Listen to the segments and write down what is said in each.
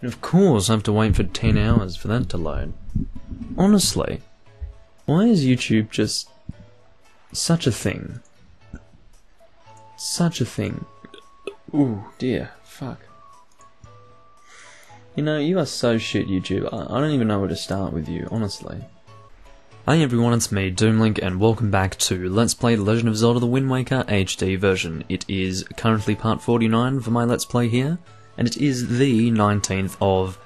And of course I have to wait for 10 hours for that to load. Honestly, why is YouTube just such a thing? Such a thing. Ooh, dear, fuck. You know, you are so shit, YouTube. I don't even know where to start with you, honestly. Hey everyone, it's me, Doomlink, and welcome back to Let's Play The Legend of Zelda The Wind Waker HD version. It is currently part 49 for my Let's Play here, and it is the 19th of...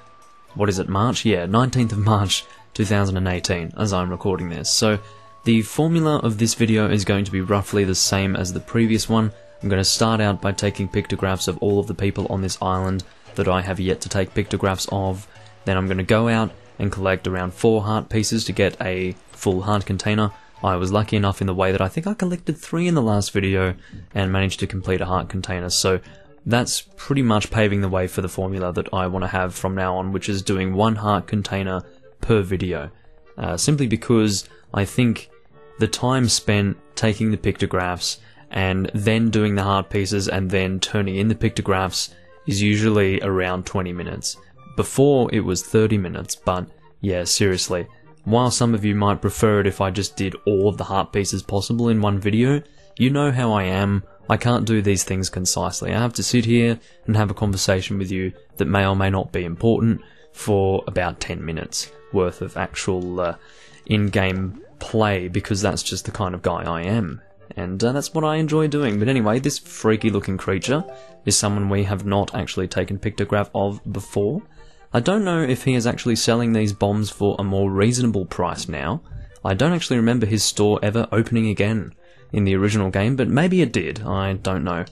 what is it, March? Yeah, 19th of March 2018, as I'm recording this. So, the formula of this video is going to be roughly the same as the previous one. I'm going to start out by taking pictographs of all of the people on this island that I have yet to take pictographs of. Then I'm going to go out and collect around 4 heart pieces to get a full heart container. I was lucky enough in the way that I think I collected 3 in the last video and managed to complete a heart container, so that's pretty much paving the way for the formula that I want to have from now on, which is doing 1 heart container per video. Simply because I think the time spent taking the pictographs and then doing the heart pieces and then turning in the pictographs is usually around 20 minutes. Before it was 30 minutes, but yeah, seriously. While some of you might prefer it if I just did all of the heart pieces possible in one video, you know how I am. I can't do these things concisely. I have to sit here and have a conversation with you that may or may not be important for about 10 minutes worth of actual in-game play, because that's just the kind of guy I am. And that's what I enjoy doing. But anyway, this freaky looking creature is someone we have not actually taken pictograph of before. I don't know if he is actually selling these bombs for a more reasonable price now. I don't actually remember his store ever opening again in the original game, but maybe it did, I don't know.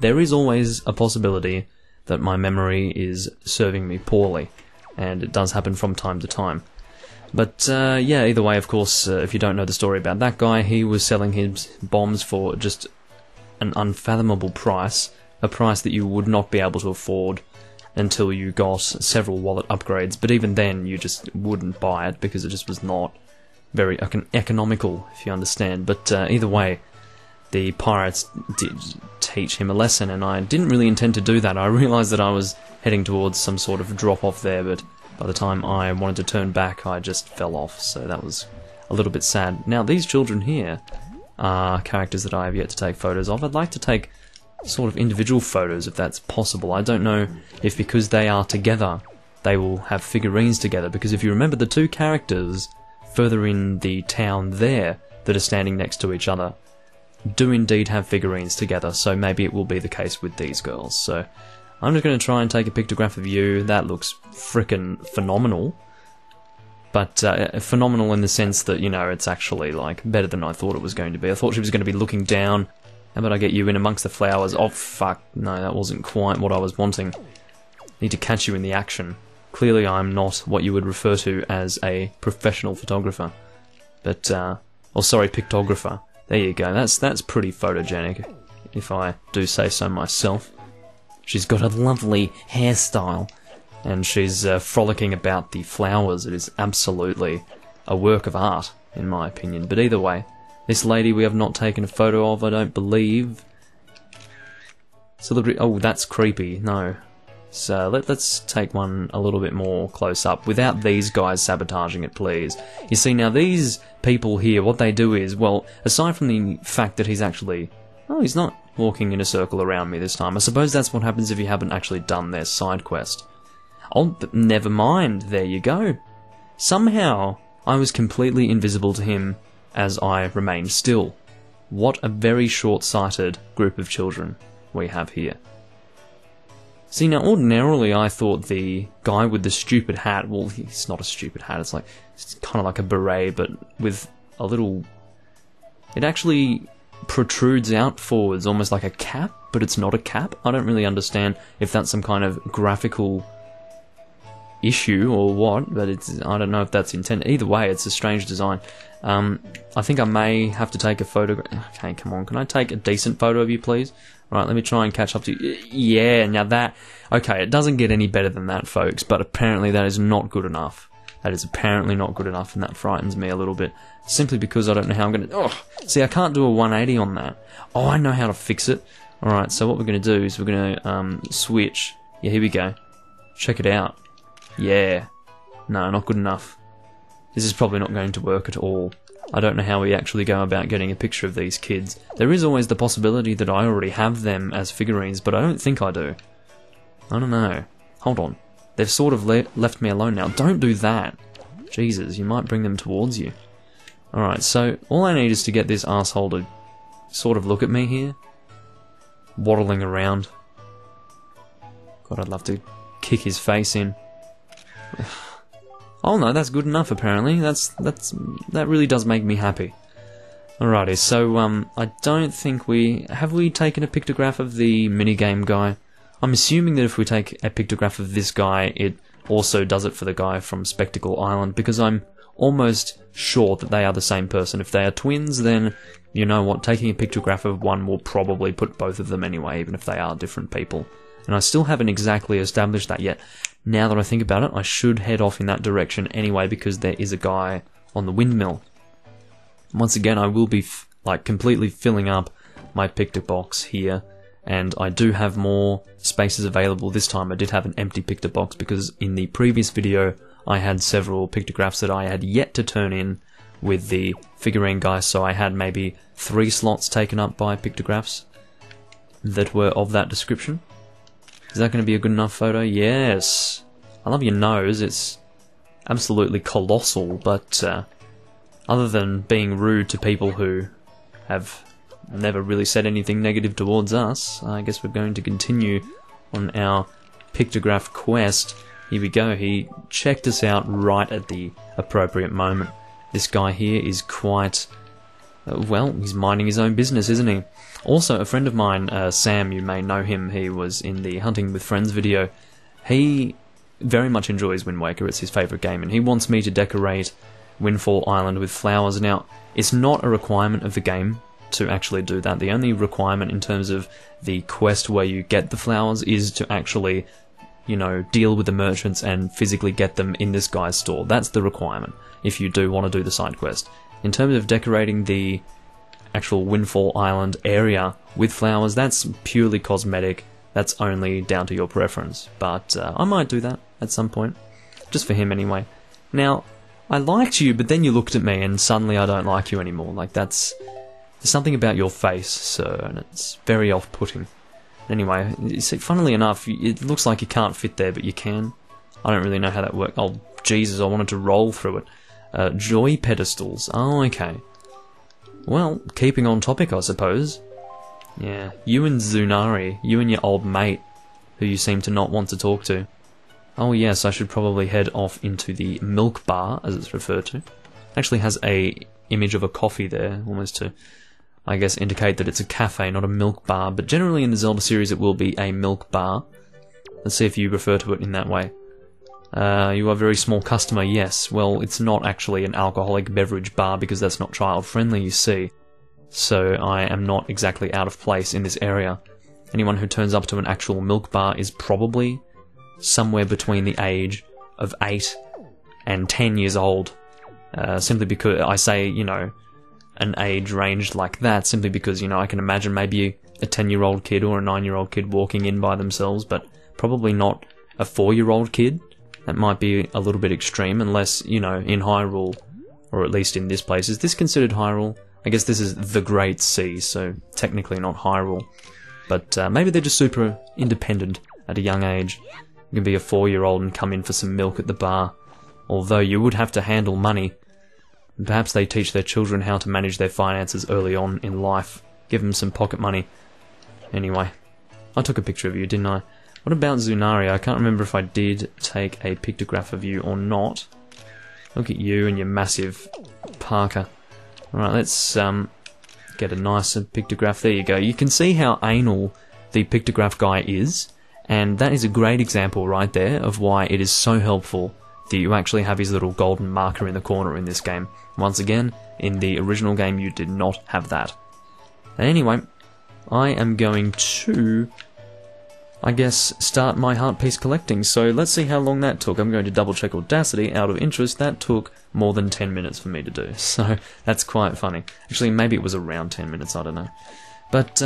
There is always a possibility that my memory is serving me poorly, and it does happen from time to time. But yeah, either way, of course, if you don't know the story about that guy, he was selling his bombs for just an unfathomable price, a price that you would not be able to afford until you got several wallet upgrades, but even then you just wouldn't buy it because it just was not very economical, if you understand. But either way, the pirates did teach him a lesson, and I didn't really intend to do that. I realised that I was heading towards some sort of drop-off there, but by the time I wanted to turn back, I just fell off, so that was a little bit sad. Now, these children here are characters that I have yet to take photos of. I'd like to take sort of individual photos if that's possible. I don't know if because they are together, they will have figurines together, because if you remember, the 2 characters further in the town there that are standing next to each other do indeed have figurines together, so maybe it will be the case with these girls. So I'm just going to try and take a pictograph of you. That looks frickin' phenomenal. But phenomenal in the sense that, you know, it's actually, like, better than I thought it was going to be. I thought she was going to be looking down. How about I get you in amongst the flowers? Oh, fuck. No, that wasn't quite what I was wanting. Need to catch you in the action. Clearly I'm not what you would refer to as a professional photographer. But, oh, sorry, pictographer. There you go. That's pretty photogenic, if I do say so myself. She's got a lovely hairstyle, and she's frolicking about the flowers. It is absolutely a work of art, in my opinion. But either way, this lady we have not taken a photo of, I don't believe. Celebrity. Oh, that's creepy. No. So let's take one a little bit more close up, without these guys sabotaging it, please. You see, now these people here, what they do is, well, aside from the fact that he's actually... oh, he's not walking in a circle around me this time. I suppose that's what happens if you haven't actually done their side quest. Oh, but never mind. There you go. Somehow, I was completely invisible to him as I remained still. What a very short-sighted group of children we have here. See, now, ordinarily I thought the guy with the stupid hat, well, he's not a stupid hat, it's kind of like a beret, but with a little... it actually protrudes out forwards, almost like a cap, but it's not a cap. I don't really understand if that's some kind of graphical issue or what, but I don't know if that's intended. Either way, it's a strange design. I think I may have to take a photo. Okay, come on, can I take a decent photo of you, please? Right, let me try and catch up to you. Yeah, now that... okay, it doesn't get any better than that, folks, but apparently that is not good enough. That is apparently not good enough, and that frightens me a little bit. Simply because I don't know how I'm going to... oh, see, I can't do a 180 on that. Oh, I know how to fix it. Alright, so what we're going to do is we're going to switch. Yeah, here we go. Check it out. Yeah. No, not good enough. This is probably not going to work at all. I don't know how we actually go about getting a picture of these kids. There is always the possibility that I already have them as figurines, but I don't think I do. I don't know. Hold on. They've sort of left me alone now. Don't do that. Jesus, you might bring them towards you. Alright, so all I need is to get this asshole to sort of look at me here. Waddling around. God, I'd love to kick his face in. Oh no, that's good enough apparently. That really does make me happy. Alrighty, so I don't think have we taken a pictograph of the minigame guy? I'm assuming that if we take a pictograph of this guy, it also does it for the guy from Spectacle Island, because I'm almost sure that they are the same person. If they are twins, then you know what, taking a pictograph of one will probably put both of them anyway, even if they are different people. And I still haven't exactly established that yet. Now that I think about it, I should head off in that direction anyway, because there is a guy on the windmill. Once again, I will be completely filling up my picture box here, and I do have more spaces available this time. I did have an empty picture box because in the previous video I had several pictographs that I had yet to turn in with the figurine guy, so I had maybe 3 slots taken up by pictographs that were of that description. Is that going to be a good enough photo? Yes! I love your nose, it's absolutely colossal, but other than being rude to people who have never really said anything negative towards us, I guess we're going to continue on our pictograph quest. Here we go, he checked us out right at the appropriate moment. This guy here is quite, well, he's minding his own business, isn't he? Also, a friend of mine, Sam, you may know him, he was in the Hunting with Friends video. He very much enjoys Wind Waker, it's his favourite game, and he wants me to decorate Windfall Island with flowers. Now, it's not a requirement of the game to actually do that. The only requirement in terms of the quest where you get the flowers is to actually, you know, deal with the merchants and physically get them in this guy's store. That's the requirement, if you do want to do the side quest. In terms of decorating the actual Windfall Island area with flowers, that's purely cosmetic. That's only down to your preference. But I might do that at some point. Just for him anyway. Now, I liked you, but then you looked at me and suddenly I don't like you anymore. Like, there's something about your face, sir, and it's very off-putting. Anyway, you see, funnily enough, it looks like you can't fit there, but you can. I don't really know how that works. Oh, Jesus, I wanted to roll through it. Joy pedestals. Oh, okay. Well, keeping on topic, I suppose. Yeah, you and Zunari, you and your old mate, who you seem to not want to talk to. Oh yes, I should probably head off into the milk bar, as it's referred to. Actually has a image of a coffee there, almost to, I guess, indicate that it's a cafe, not a milk bar, but generally in the Zelda series it will be a milk bar. Let's see if you refer to it in that way. You are a very small customer, yes. Well, it's not actually an alcoholic beverage bar because that's not child-friendly, you see. So I am not exactly out of place in this area. Anyone who turns up to an actual milk bar is probably somewhere between the age of 8 and 10 years old. Simply because I say, you know, an age range like that, simply because, you know, I can imagine maybe a 10-year-old kid or a 9-year-old kid walking in by themselves, but probably not a 4-year-old kid. That might be a little bit extreme, unless, you know, in Hyrule, or at least in this place. Is this considered Hyrule? I guess this is the Great Sea, so technically not Hyrule. But maybe they're just super independent at a young age. You can be a 4-year-old and come in for some milk at the bar. Although you would have to handle money. And perhaps they teach their children how to manage their finances early on in life. Give them some pocket money. Anyway, I took a picture of you, didn't I? What about Zunari? I can't remember if I did take a pictograph of you or not. Look at you and your massive parka. Alright, let's get a nicer pictograph. There you go. You can see how anal the pictograph guy is, and that is a great example right there of why it is so helpful that you actually have his little golden marker in the corner in this game. Once again, in the original game you did not have that. Anyway, I am going to, I guess, start my heart piece collecting, so let's see how long that took. I'm going to double check Audacity. Out of interest, that took more than 10 minutes for me to do, so that's quite funny. Actually, maybe it was around 10 minutes, I don't know. But,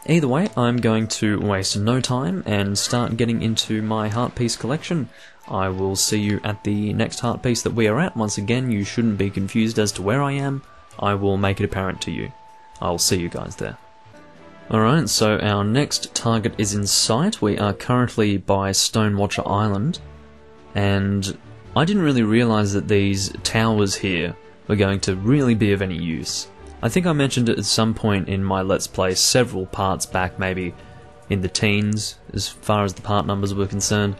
Either way, I'm going to waste no time and start getting into my heart piece collection. I will see you at the next heart piece that we are at. Once again, you shouldn't be confused as to where I am. I will make it apparent to you. I'll see you guys there. Alright, so our next target is in sight. We are currently by Stonewatcher Island, and I didn't really realise that these towers here were going to really be of any use. I think I mentioned it at some point in my Let's Play several parts back, maybe in the teens, as far as the part numbers were concerned,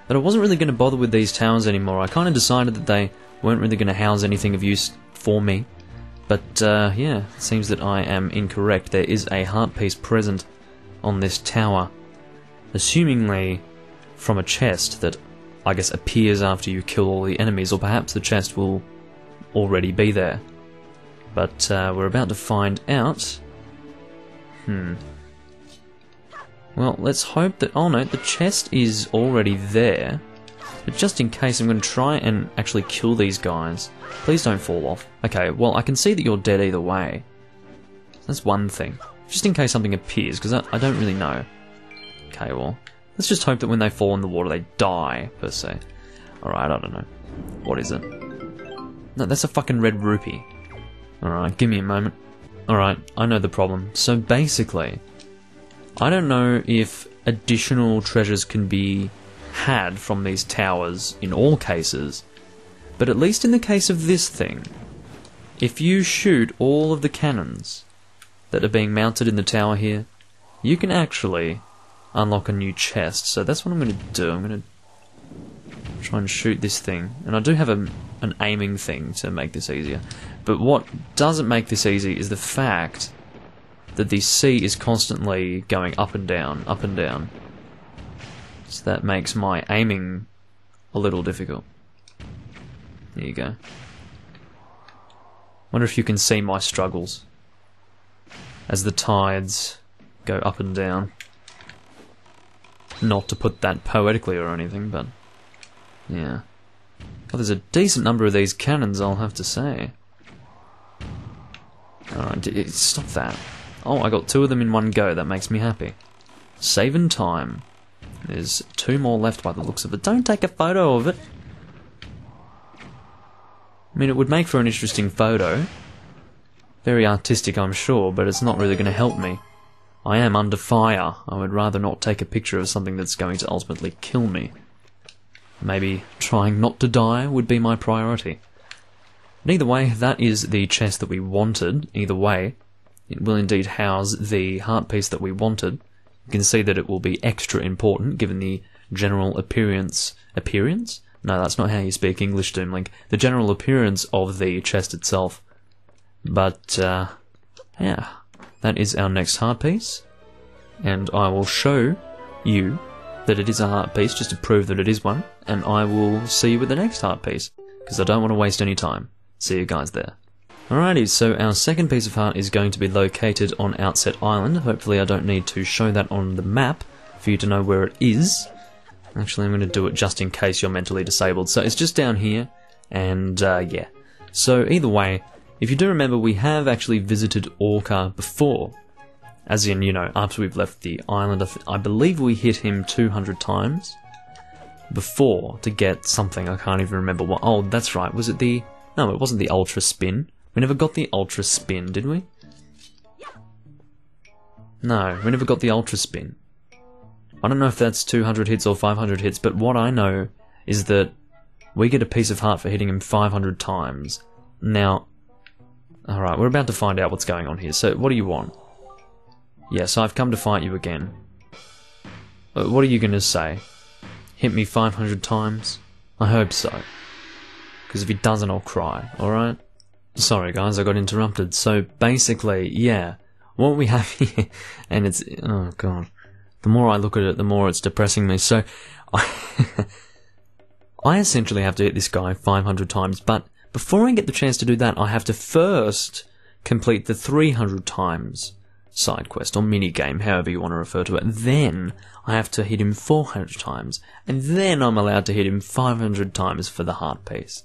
that I wasn't really going to bother with these towers anymore. I kind of decided that they weren't really going to house anything of use for me. But yeah, it seems that I am incorrect. There is a heart piece present on this tower, assumingly from a chest that I guess appears after you kill all the enemies, or perhaps the chest will already be there. But we're about to find out. Well, let's hope that... oh no, the chest is already there. But just in case, I'm going to try and actually kill these guys. Please don't fall off. Okay, well, I can see that you're dead either way. That's one thing. Just in case something appears, because I don't really know. Okay, well, let's just hope that when they fall in the water, they die, per se. Alright, I don't know. What is it? No, that's a fucking red rupee. Alright, give me a moment. Alright, I know the problem. So basically, I don't know if additional treasures can be had from these towers in all cases, but at least in the case of this thing, if you shoot all of the cannons that are being mounted in the tower here, you can actually unlock a new chest. So that's what I'm going to do. I'm going to try and shoot this thing, and I do have an aiming thing to make this easier, but what doesn't make this easy is the fact that the sea is constantly going up and down, up and down. So that makes my aiming a little difficult. There you go. Wonder if you can see my struggles as the tides go up and down. Not to put that poetically or anything, but yeah. God, there's a decent number of these cannons, I'll have to say. Alright, stop that. Oh, I got 2 of them in one go, that makes me happy. Saving time. There's 2 more left by the looks of it. Don't take a photo of it! I mean, it would make for an interesting photo. Very artistic, I'm sure, but it's not really going to help me. I am under fire. I would rather not take a picture of something that's going to ultimately kill me. Maybe trying not to die would be my priority. But either way, that is the chest that we wanted. Either way, it will indeed house the heart piece that we wanted. You can see that it will be extra important given the general appearance... appearance? No, that's not how you speak English, Doomlink. The general appearance of the chest itself. But, yeah. That is our next heart piece. And I will show you that it is a heart piece, just to prove that it is one. And I will see you with the next heart piece, because I don't want to waste any time. See you guys there. Alrighty, so our second piece of heart is going to be located on Outset Island. Hopefully I don't need to show that on the map for you to know where it is. Actually, I'm going to do it just in case you're mentally disabled. So it's just down here, and yeah. So either way, if you do remember, we have actually visited Orca before. As in, you know, after we've left the island. I believe we hit him 200 times before to get something. I can't even remember what. Oh, that's right. Was it the... No, it wasn't the Ultra Spin. We never got the Ultra Spin, did we? No, we never got the Ultra Spin. I don't know if that's 200 hits or 500 hits, but what I know is that we get a piece of heart for hitting him 500 times. Now, alright, we're about to find out what's going on here. So, what do you want? Yes, I've come to fight you again. What are you going to say? Hit me 500 times? I hope so. Because if he doesn't, I'll cry, alright? Sorry guys, I got interrupted. So basically, yeah, what we have here, and it's, oh god, the more I look at it, the more it's depressing me. So, I essentially have to hit this guy 500 times, but before I get the chance to do that, I have to first complete the 300 times side quest, or mini game, however you want to refer to it. Then, I have to hit him 400 times, and then I'm allowed to hit him 500 times for the heart piece.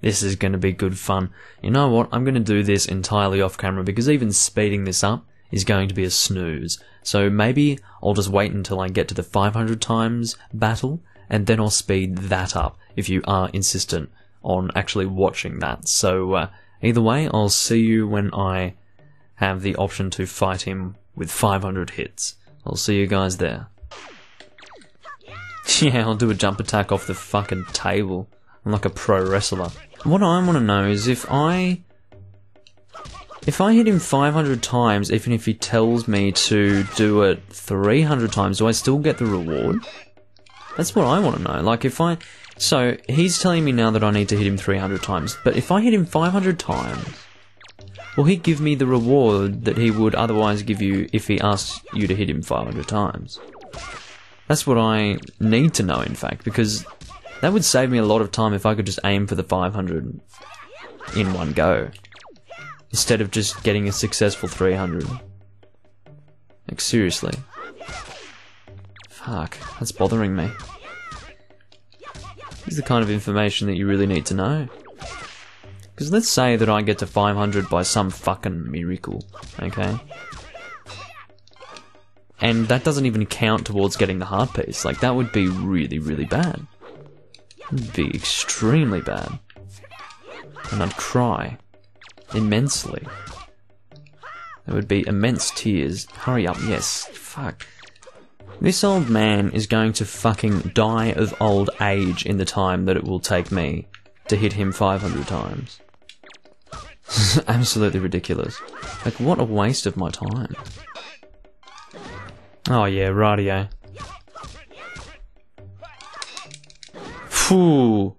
This is going to be good fun. You know what? I'm going to do this entirely off camera because even speeding this up is going to be a snooze. So maybe I'll just wait until I get to the 500 times battle, and then I'll speed that up if you are insistent on actually watching that. So either way, I'll see you when I have the option to fight him with 500 hits. I'll see you guys there. Yeah, I'll do a jump attack off the fucking table. I'm like a pro wrestler. What I want to know is if I hit him 500 times, even if he tells me to do it 300 times, do I still get the reward? That's what I want to know. Like so he's telling me now that I need to hit him 300 times, but if I hit him 500 times, will he give me the reward that he would otherwise give you if he asks you to hit him 500 times? That's what I need to know, in fact, because that would save me a lot of time if I could just aim for the 500 in one go, instead of just getting a successful 300. Like, seriously. Fuck, that's bothering me. This is the kind of information that you really need to know. Because let's say that I get to 500 by some fucking miracle, okay? And that doesn't even count towards getting the heart piece. Like, that would be really, really bad. It would be extremely bad. And I'd cry. Immensely. There would be immense tears. Hurry up, yes. Fuck. This old man is going to fucking die of old age in the time that it will take me to hit him 500 times. This is absolutely ridiculous. Like, what a waste of my time. Oh yeah, rightio. Phew.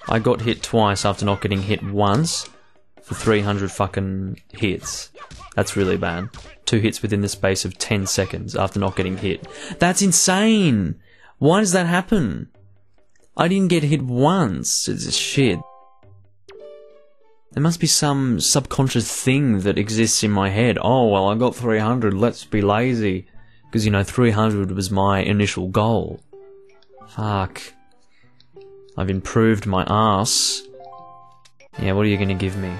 I got hit twice after not getting hit once for 300 fucking hits. That's really bad. 2 hits within the space of 10 seconds after not getting hit. That's insane! Why does that happen? I didn't get hit once. It's shit. There must be some subconscious thing that exists in my head. Oh, well, I got 300, let's be lazy. Because, you know, 300 was my initial goal. Fuck. I've improved my ass. Yeah, what are you gonna give me?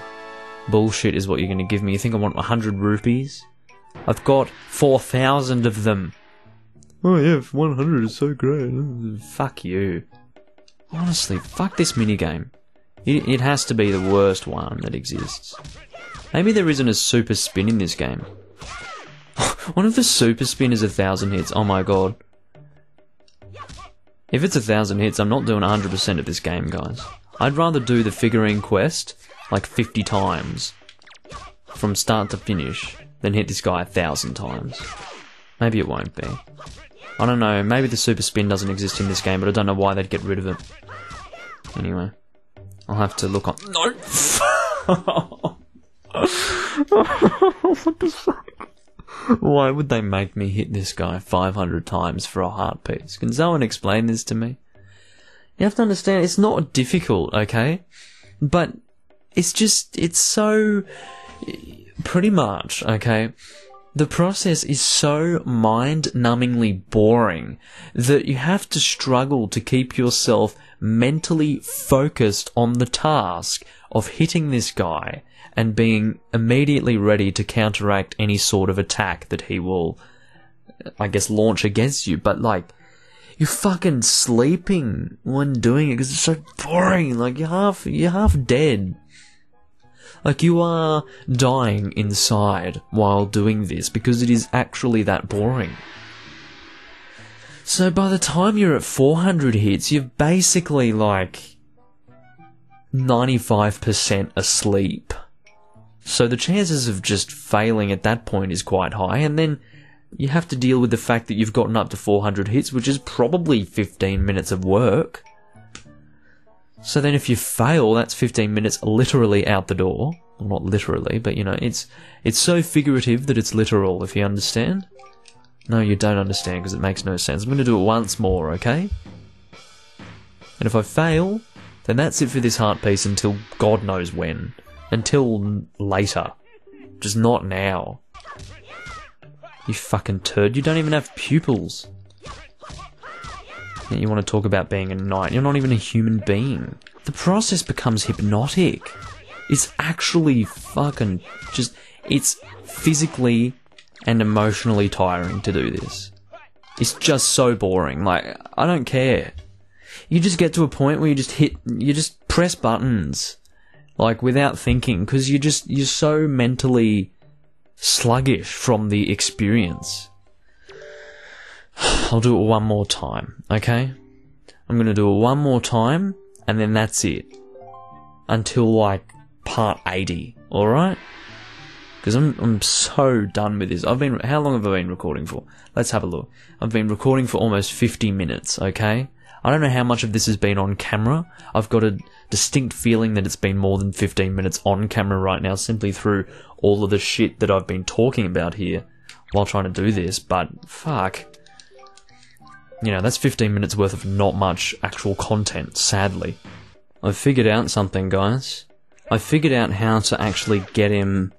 Bullshit is what you're gonna give me. You think I want 100 rupees? I've got 4,000 of them. Oh yeah, 100 is so great. Fuck you. Honestly, fuck this minigame. It has to be the worst one that exists. Maybe there isn't a super spin in this game. What if the super spin is 1,000 hits? Oh my god. If it's 1,000 hits, I'm not doing 100% of this game, guys. I'd rather do the figurine quest like 50 times from start to finish than hit this guy 1,000 times. Maybe it won't be. I don't know, maybe the super spin doesn't exist in this game, but I don't know why they'd get rid of it. Anyway, I'll have to look on... No! What the fuck? Why would they make me hit this guy 500 times for a heart piece? Can someone explain this to me? You have to understand, it's not difficult, okay? But it's just, it's so... Pretty much, okay? The process is so mind-numbingly boring that you have to struggle to keep yourself mentally focused on the task of hitting this guy and being immediately ready to counteract any sort of attack that he will, I guess, launch against you. But, like, you're fucking sleeping when doing it because it's so boring. Like, you're half dead. Like, you are dying inside while doing this because it is actually that boring. So by the time you're at 400 hits, you're basically, like, 95% asleep. So the chances of just failing at that point is quite high, and then you have to deal with the fact that you've gotten up to 400 hits, which is probably 15 minutes of work. So then if you fail, that's 15 minutes literally out the door. Well, not literally, but you know, it's so figurative that it's literal, if you understand. No, you don't understand, because it makes no sense. I'm going to do it once more, okay? And if I fail, then that's it for this heart piece until God knows when. Until later. Just not now. You fucking turd. You don't even have pupils. You want to talk about being a knight. You're not even a human being. The process becomes hypnotic. It's actually fucking just... It's physically and emotionally tiring to do this. It's just so boring. Like, I don't care. You just get to a point where you just press buttons, like, without thinking, because you're so mentally sluggish from the experience. I'll do it one more time, okay? I'm gonna do it one more time, and then that's it. Until, like, part 80, alright? Because I'm so done with this. How long have I been recording for? Let's have a look. I've been recording for almost 50 minutes, okay? I don't know how much of this has been on camera. I've got a distinct feeling that it's been more than 15 minutes on camera right now, simply through all of the shit that I've been talking about here while trying to do this, but fuck. You know, that's 15 minutes worth of not much actual content, sadly. I've figured out something, guys. I figured out how to actually get him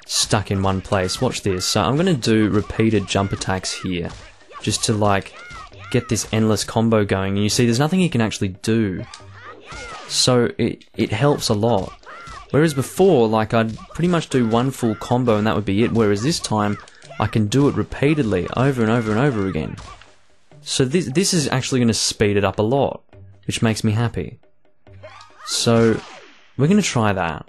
stuck in one place. Watch this. So I'm going to do repeated jump attacks here, just to, like, get this endless combo going. And you see, there's nothing he can actually do. So it helps a lot. Whereas before, like, I'd pretty much do one full combo and that would be it. Whereas this time, I can do it repeatedly, over and over and over again. So this is actually going to speed it up a lot, which makes me happy. So we're going to try that.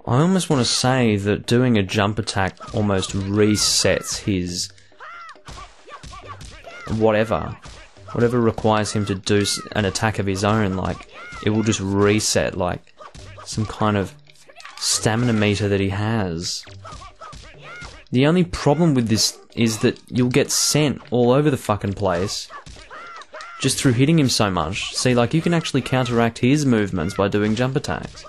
I almost want to say that doing a jump attack almost resets his whatever requires him to do an attack of his own. Like, it will just reset, like, some kind of stamina meter that he has. The only problem with this is that you'll get sent all over the fucking place just through hitting him so much. See, like, you can actually counteract his movements by doing jump attacks.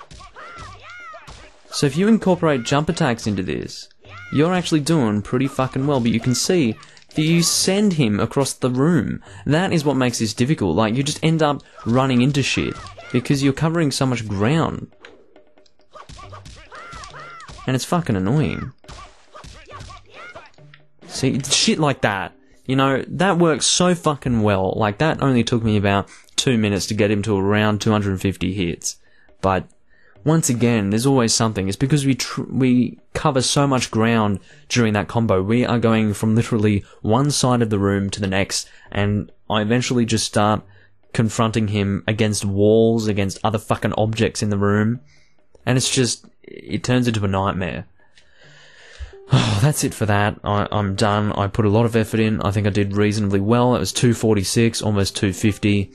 So if you incorporate jump attacks into this, you're actually doing pretty fucking well, but you can see that you send him across the room. That is what makes this difficult. Like, you just end up running into shit because you're covering so much ground. And it's fucking annoying. See, shit like that. You know, that works so fucking well. Like, that only took me about 2 minutes to get him to around 250 hits. But once again, there's always something. It's because we cover so much ground during that combo. We are going from literally one side of the room to the next, and I eventually just start confronting him against walls, against other fucking objects in the room, and it turns into a nightmare. Oh, that's it for that. I'm done. I put a lot of effort in. I think I did reasonably well. It was 246, almost 250.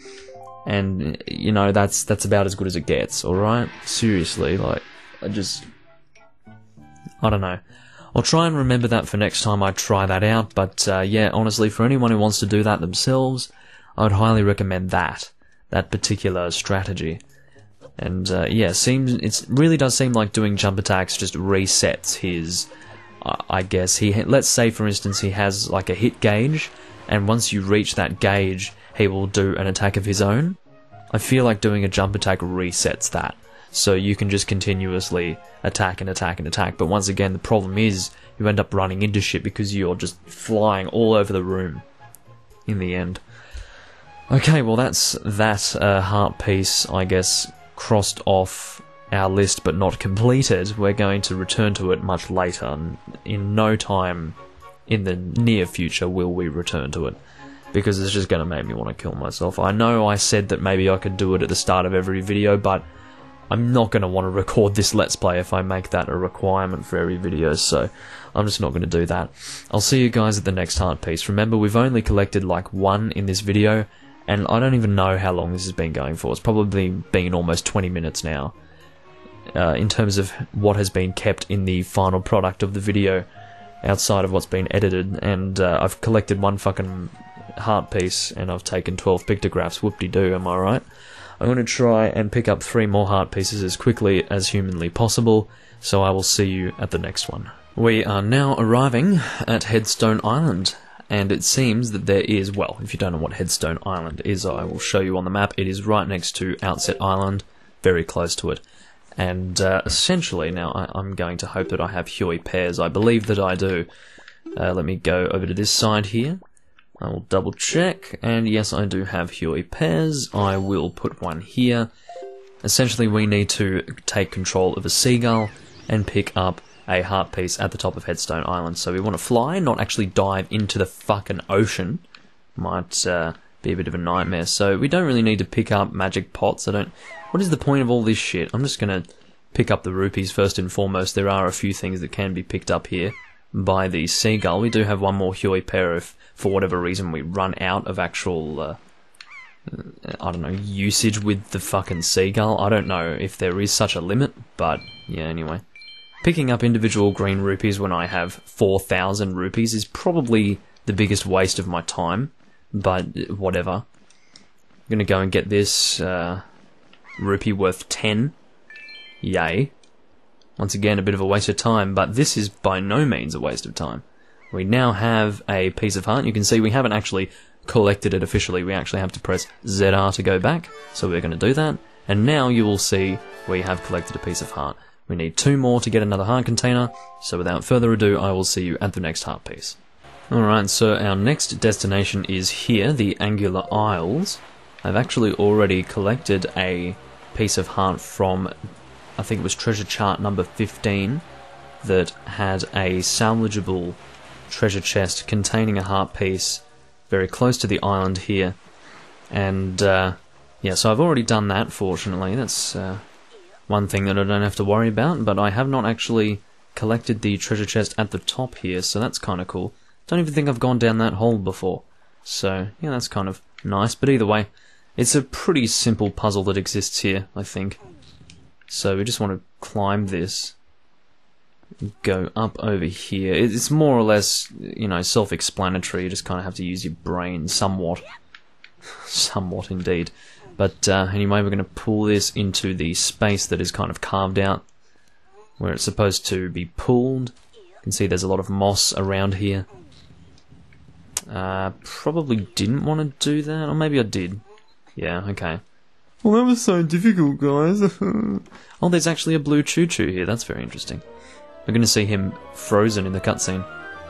And, you know, that's about as good as it gets, alright? Seriously, like, I don't know. I'll try and remember that for next time I try that out, but, yeah, honestly, for anyone who wants to do that themselves, I would highly recommend that particular strategy. And, yeah, it really does seem like doing jump attacks just resets his, I guess, let's say, for instance, he has, like, a hit gauge, and once you reach that gauge, he will do an attack of his own. I feel like doing a jump attack resets that. So you can just continuously attack and attack and attack. But once again, the problem is you end up running into shit because you're just flying all over the room in the end. Okay, well that's that heart piece, I guess, crossed off our list but not completed. We're going to return to it much later. In no time in the near future will we return to it, because it's just going to make me want to kill myself. I know I said that maybe I could do it at the start of every video, but I'm not going to want to record this Let's Play if I make that a requirement for every video, so I'm just not going to do that. I'll see you guys at the next heart piece. Remember, we've only collected like one in this video, and I don't even know how long this has been going for. It's probably been almost 20 minutes now, in terms of what has been kept in the final product of the video, outside of what's been edited, and I've collected one fucking heart piece, and I've taken 12 pictographs. Whoop-de-doo, am I right? I'm going to try and pick up 3 more heart pieces as quickly as humanly possible, so I will see you at the next one. We are now arriving at Headstone Island, and it seems that there is, well, if you don't know what Headstone Island is, I will show you on the map. It is right next to Outset Island, very close to it. And essentially, now I'm going to hope that I have Huey pairs. I believe that I do. Let me go over to this side here. I will double check, and yes, I do have Huey pairs. I will put one here. Essentially, we need to take control of a seagull and pick up a heart piece at the top of Headstone Island. So we want to fly, not actually dive into the fucking ocean. Might be a bit of a nightmare. So we don't really need to pick up magic pots. What is the point of all this shit? I'm just gonna pick up the rupees first and foremost. There are a few things that can be picked up here by the seagull. We do have one more Huey pair if, for whatever reason, we run out of actual, I don't know, usage with the fucking seagull. I don't know if there is such a limit, but yeah, anyway. Picking up individual green rupees when I have 4,000 rupees is probably the biggest waste of my time, but whatever. I'm gonna go and get this rupee worth 10. Yay. Once again, a bit of a waste of time, but this is by no means a waste of time. We now have a piece of heart. You can see we haven't actually collected it officially. We actually have to press ZR to go back, so we're going to do that. And now you will see we have collected a piece of heart. We need 2 more to get another heart container, so without further ado, I will see you at the next heart piece. Alright, so our next destination is here, the Angular Isles. I've actually already collected a piece of heart from, I think it was treasure chart number 15, that had a salvageable treasure chest containing a heart piece very close to the island here. And yeah, so I've already done that, fortunately. That's one thing that I don't have to worry about, but I have not actually collected the treasure chest at the top here, so that's kind of cool. Don't even think I've gone down that hole before, so yeah, that's kind of nice. But either way, it's a pretty simple puzzle that exists here, I think. So we just want to climb this, go up over here. It's more or less, you know, self-explanatory. You just kind of have to use your brain somewhat. Somewhat indeed. But anyway, we're going to pull this into the space that is kind of carved out where it's supposed to be pulled. You can see there's a lot of moss around here. Probably didn't want to do that, or maybe I did. Yeah, okay. Well, that was so difficult, guys. Oh, there's actually a blue choo-choo here. That's very interesting. We're going to see him frozen in the cutscene.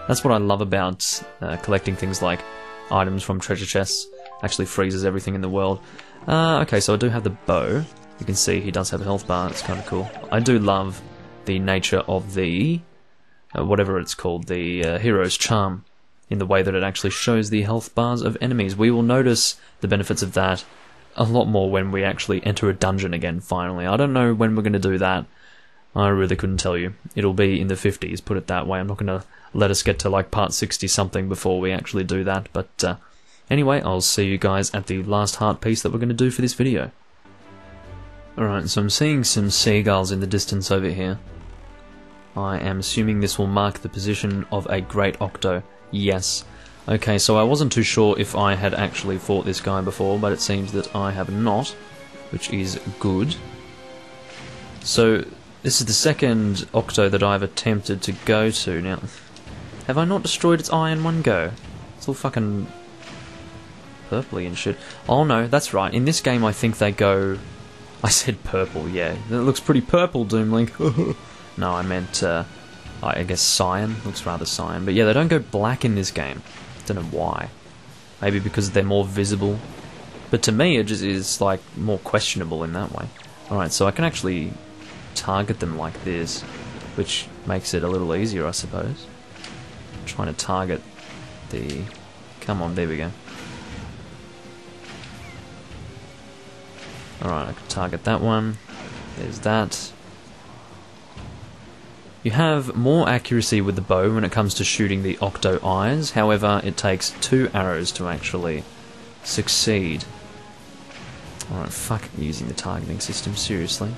That's what I love about collecting things like items from treasure chests. Actually freezes everything in the world. Okay, so I do have the bow. You can see he does have a health bar. It's kind of cool. I do love the nature of the, whatever it's called, the hero's charm, in the way that it actually shows the health bars of enemies. We will notice the benefits of that a lot more when we actually enter a dungeon again, finally. I don't know when we're going to do that. I really couldn't tell you. It'll be in the 50s, put it that way. I'm not going to let us get to like part 60-something before we actually do that. But anyway, I'll see you guys at the last heart piece that we're going to do for this video. Alright, so I'm seeing some seagulls in the distance over here. I am assuming this will mark the position of a Great Octo. Yes. Okay, so I wasn't too sure if I had actually fought this guy before, but it seems that I have not, which is good. So, this is the second Octo that I've attempted to go to. Now, have I not destroyed its eye in one go? It's all fucking purpley and shit. Oh no, that's right. In this game I think they go... I said purple, yeah. It looks pretty purple, Doomlink. No, I meant, I guess cyan. Looks rather cyan. But yeah, they don't go black in this game. Don't know why. Maybe because they're more visible. But to me, it just is, like, more questionable in that way. Alright, so I can actually target them like this, which makes it a little easier, I suppose. I'm trying to target the... Come on, there we go. Alright, I can target that one. There's that. You have more accuracy with the bow when it comes to shooting the Octo eyes, however, it takes 2 arrows to actually succeed. Alright, fuck using the targeting system, seriously.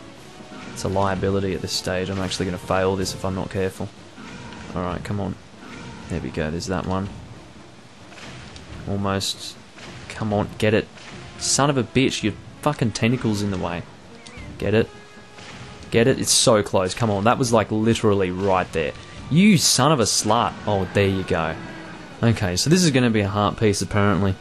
It's a liability at this stage. I'm actually going to fail this if I'm not careful. Alright, come on. There we go, there's that one. Almost. Come on, get it. Son of a bitch, your fucking tentacle's in the way. Get it? Get it? It's so close. Come on, that was like literally right there. You son of a slut. Oh, there you go. Okay, so this is going to be a heart piece apparently.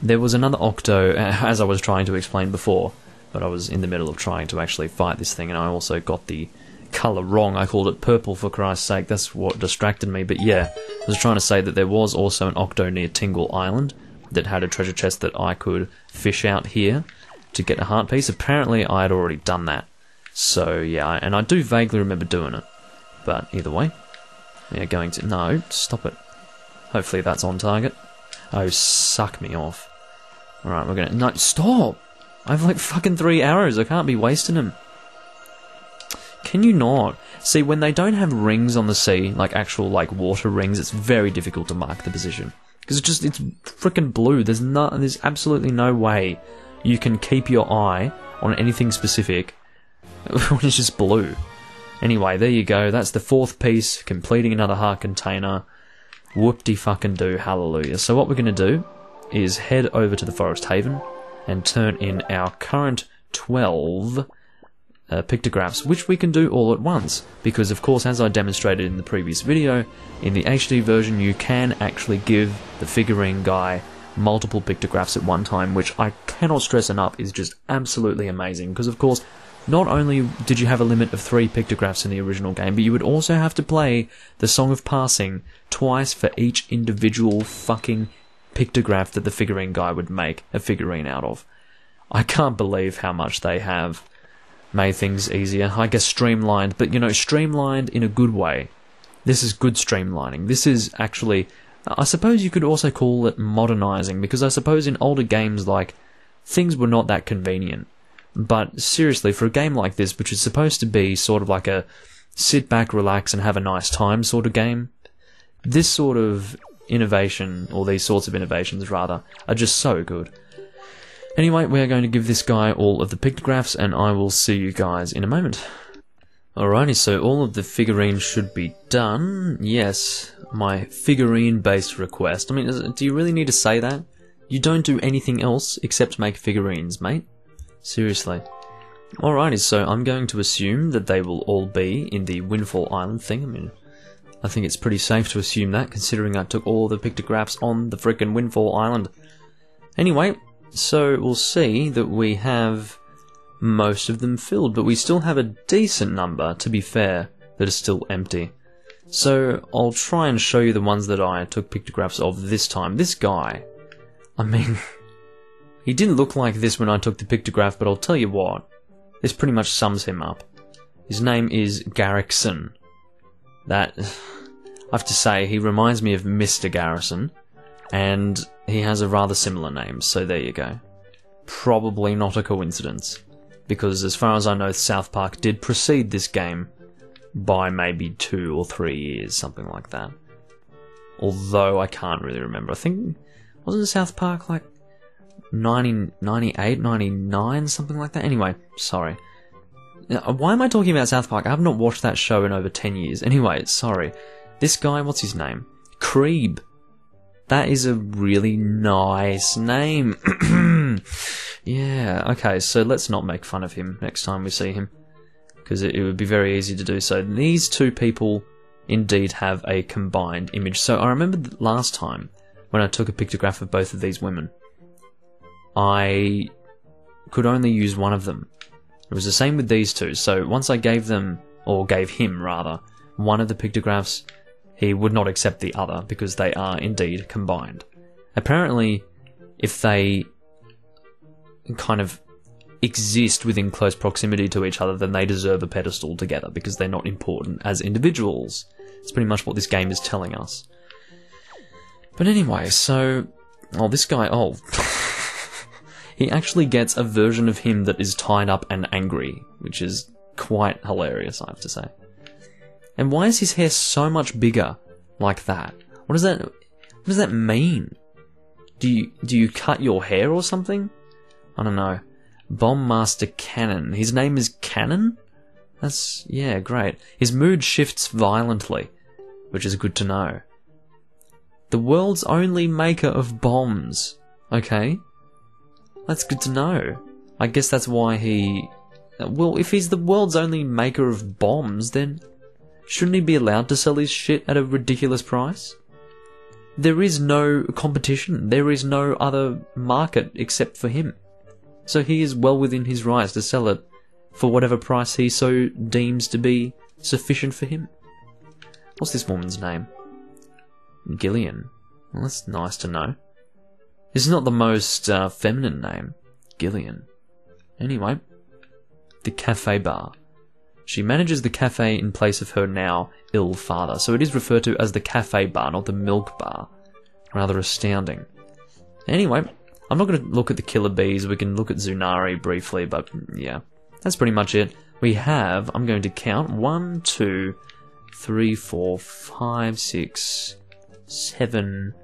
There was another Octo, as I was trying to explain before, but I was in the middle of trying to actually fight this thing, and I also got the colour wrong. I called it purple, for Christ's sake. That's what distracted me. But yeah, I was trying to say that there was also an Octo near Tingle Island that had a treasure chest that I could fish out here to get a heart piece. Apparently I had already done that. So yeah, and I do vaguely remember doing it. But either way, we are going to... No, stop it. Hopefully that's on target. Oh, suck me off. Alright, we're gonna... No, stop! I have like fucking 3 arrows. I can't be wasting them. Can you not? See, when they don't have rings on the sea, like actual like water rings, it's very difficult to mark the position. Because it's freaking blue. There's absolutely no way you can keep your eye on anything specific when it's just blue. Anyway, there you go. That's the 4th piece, completing another heart container. Whoop-de-fucking-do, hallelujah. So what we're going to do is head over to the Forest Haven and turn in our current 12 pictographs, which we can do all at once. Because, of course, as I demonstrated in the previous video, in the HD version you can actually give the figurine guy multiple pictographs at one time, which I cannot stress enough is just absolutely amazing. Because, of course, not only did you have a limit of 3 pictographs in the original game, but you would also have to play the Song of Passing twice for each individual fucking pictograph that the figurine guy would make a figurine out of. I can't believe how much they have made things easier. I guess streamlined, but you know, streamlined in a good way. This is good streamlining. This is actually... I suppose you could also call it modernizing, because I suppose in older games, like, things were not that convenient. But seriously, for a game like this, which is supposed to be sort of like a sit back, relax, and have a nice time sort of game, this sort of innovation, or these sorts of innovations rather, are just so good. Anyway, we are going to give this guy all of the pictographs, and I will see you guys in a moment. Alrighty, so all of the figurines should be done. Yes, my figurine-based request. I mean, do you really need to say that? You don't do anything else except make figurines, mate. Seriously. Alrighty, so I'm going to assume that they will all be in the Windfall Island thing. I mean, I think it's pretty safe to assume that, considering I took all the pictographs on the frickin' Windfall Island. Anyway, so we'll see that we have most of them filled, but we still have a decent number, to be fair, that are still empty. So I'll try and show you the ones that I took pictographs of this time. This guy, I mean... he didn't look like this when I took the pictograph, but I'll tell you what, this pretty much sums him up. His name is Garrickson. That, I have to say, he reminds me of Mr. Garrison, and he has a rather similar name, so there you go. Probably not a coincidence, because as far as I know, South Park did precede this game by maybe 2 or 3 years, something like that. Although I can't really remember. I think, wasn't South Park like 98, 99, something like that? Anyway, sorry. Why am I talking about South Park? I have not watched that show in over 10 years. Anyway, sorry. This guy, what's his name? Creeb. That is a really nice name. Yeah, okay, so let's not make fun of him next time we see him, because it would be very easy to do so. These two people indeed have a combined image. So I remember last time when I took a pictograph of both of these women, I could only use one of them. It was the same with these two. So once I gave them, or gave him rather, one of the pictographs, he would not accept the other because they are indeed combined. Apparently, if they kind of exist within close proximity to each other, then they deserve a pedestal together because they're not important as individuals. It's pretty much what this game is telling us. But anyway, so... oh, this guy... oh... he actually gets a version of him that is tied up and angry, which is quite hilarious, I have to say. And why is his hair so much bigger like that? What does that mean? Do you cut your hair or something? I don't know. Bomb Master Cannon. His name is Cannon? That's... yeah, great. His mood shifts violently, which is good to know. The world's only maker of bombs. Okay. That's good to know. I guess that's why he... well, if he's the world's only maker of bombs, then shouldn't he be allowed to sell his shit at a ridiculous price? There is no competition. There is no other market except for him. so he is well within his rights to sell it for whatever price he so deems to be sufficient for him. What's this woman's name? Gillian. Well, that's nice to know. This is not the most feminine name. Gillian. Anyway, the cafe bar. She manages the cafe in place of her now ill father, so it is referred to as the cafe bar, not the milk bar. Rather astounding. Anyway, I'm not going to look at the killer bees. We can look at Zunari briefly, but yeah, that's pretty much it. We have, I'm going to count, 1, 2, 3, 4, 5, 6, 7,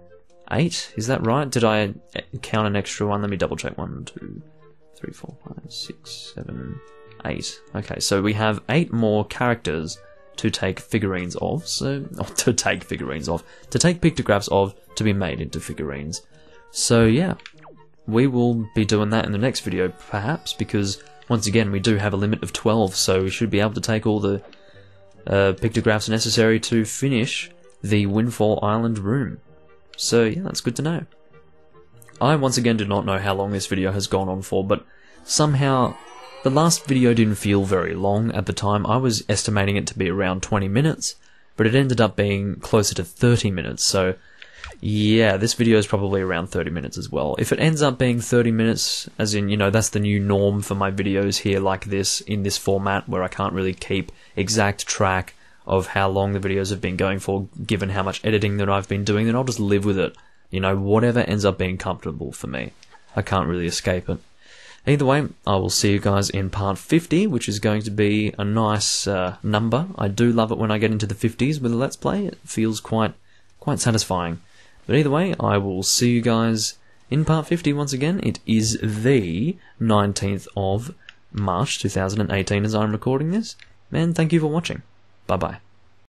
8. Is that right? Did I count an extra one? Let me double check. 1, 2, 3, 4, 5, 6, 7, 8. Okay, so we have 8 more characters to take figurines of, to take pictographs of, to be made into figurines. So yeah, we will be doing that in the next video, perhaps, because once again we do have a limit of 12, so we should be able to take all the pictographs necessary to finish the Windfall Island room. So yeah, that's good to know. I once again do not know how long this video has gone on for, but somehow the last video didn't feel very long at the time. I was estimating it to be around 20 minutes, but it ended up being closer to 30 minutes, so yeah, this video is probably around 30 minutes as well. If it ends up being 30 minutes, as in, you know, that's the new norm for my videos here like this, in this format, where I can't really keep exact track of how long the videos have been going for, given how much editing that I've been doing, then I'll just live with it. You know, whatever ends up being comfortable for me. I can't really escape it. Either way, I will see you guys in part 50, which is going to be a nice number. I do love it when I get into the 50s with a Let's Play. It feels quite satisfying. But either way, I will see you guys in part 50 once again. It is the 19th of March 2018 as I'm recording this. And thank you for watching. Bye-bye.